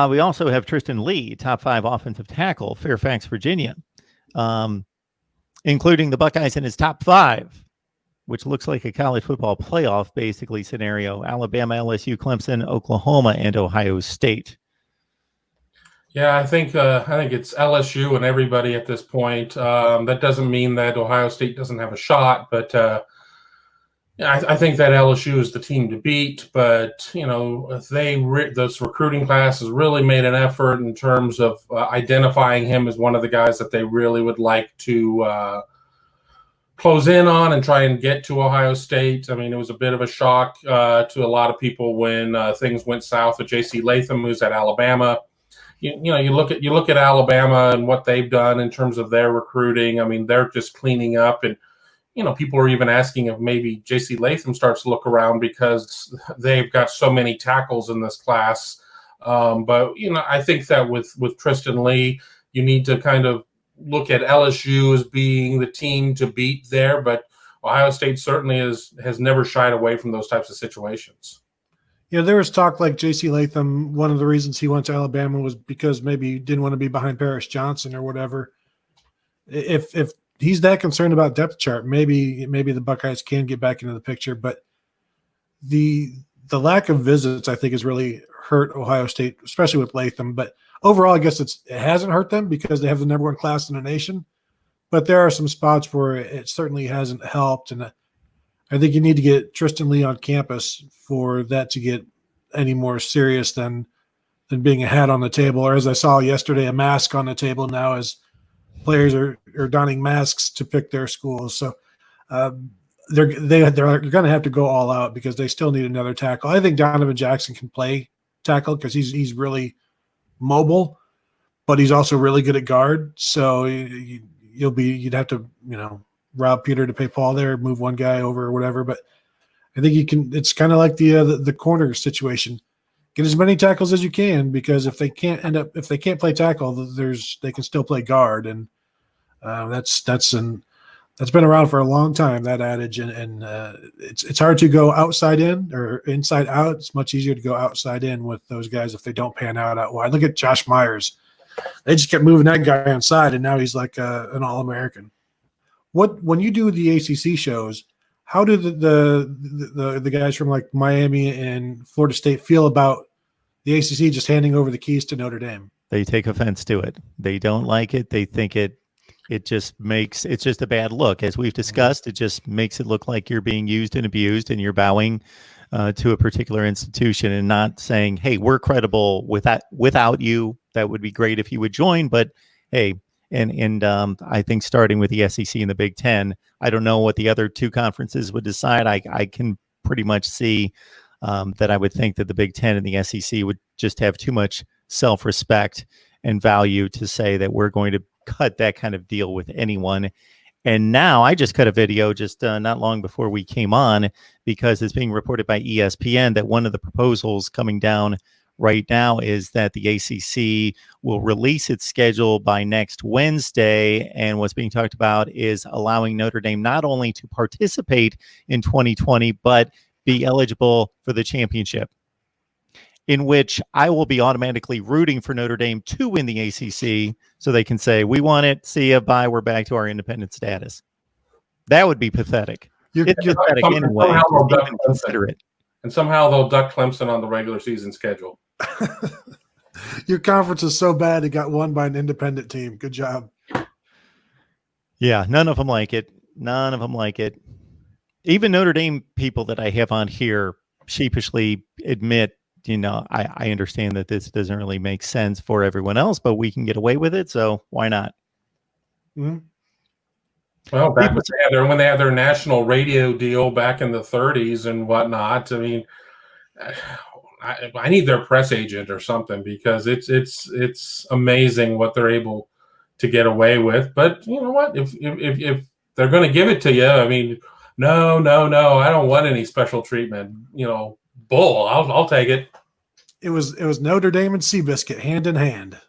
We also have Tristan Leigh, top 5 offensive tackle, Fairfax, Virginia, including the Buckeyes in his top 5, which looks like a college football playoff basically scenario. Alabama, LSU, Clemson, Oklahoma, and Ohio State. Yeah, I think it's LSU and everybody at this point. That doesn't mean that Ohio State doesn't have a shot, but I think that LSU is the team to beat. But this recruiting class has really made an effort in terms of identifying him as one of the guys that they really would like to close in on and try and get to Ohio State. I mean, it was a bit of a shock to a lot of people when things went south with J.C. Latham, who's at Alabama. You look at Alabama and what they've done in terms of their recruiting. I mean, they're just cleaning up, and people are even asking if maybe J.C. Latham starts to look around because they've got so many tackles in this class. But I think that with Tristan Leigh, you need to kind of look at LSU as being the team to beat there. But Ohio State certainly has never shied away from those types of situations. Yeah, there was talk like J.C. Latham, one of the reasons he went to Alabama was because maybe he didn't want to be behind Paris Johnson or whatever. If he's that concerned about depth chart, maybe the Buckeyes can get back into the picture. But the lack of visits, I think, has really hurt Ohio State, especially with Latham. But overall, I guess it hasn't hurt them because they have the number 1 class in the nation. But there are some spots where it certainly hasn't helped, and I think you need to get Tristan Leigh on campus for that to get any more serious than being a hat on the table, or as I saw yesterday, a mask on the table now as players are donning masks to pick their schools. So they're going to have to go all out because they still need another tackle. I think Donovan Jackson can play tackle because he's really mobile, but he's also really good at guard. So you'd have to rob Peter to pay Paul there, move one guy over or whatever. But I think you can. It's kind of like the corner situation. Get as many tackles as you can, because if they can't play tackle, they can still play guard, and that's been around for a long time, that adage. And it's hard to go outside in or inside out. It's much easier to go outside in with those guys if they don't pan out wide. Look at Josh Myers. They just kept moving that guy inside, and now he's like an All-American. When you do the ACC shows, how do the guys from like Miami and Florida State feel about the ACC just handing over the keys to Notre Dame? They take offense to it. They don't like it. They think it's just a bad look. As we've discussed, it just makes it look like you're being used and abused, and you're bowing to a particular institution and not saying, hey, we're credible without you. That would be great if you would join, but hey. And I think starting with the SEC and the Big Ten, I don't know what the other 2 conferences would decide. I can pretty much see that I would think that the Big Ten and the SEC would just have too much self-respect and value to say that we're going to cut that kind of deal with anyone. And now I just cut a video just not long before we came on, because it's being reported by ESPN that one of the proposals coming down right now is that the ACC will release its schedule by next Wednesday. And what's being talked about is allowing Notre Dame not only to participate in 2020, but be eligible for the championship, in which I will be automatically rooting for Notre Dame to win the ACC so they can say, we want it, see ya, bye, we're back to our independent status. That would be pathetic. It's pathetic anyway. Consider it. And somehow they'll duck Clemson on the regular season schedule. Your conference is so bad it got won by an independent team. Good job. Yeah, none of them like it. None of them like it. Even Notre Dame people that I have on here sheepishly admit, I understand that this doesn't really make sense for everyone else, but we can get away with it, so why not? Mm-hmm. Well, back when they had their national radio deal back in the 30s and whatnot, I mean, I need their press agent or something, because it's amazing what they're able to get away with. But you know what? If they're going to give it to you, I mean, no, I don't want any special treatment. Bull, I'll take it. It was Notre Dame and Seabiscuit hand in hand.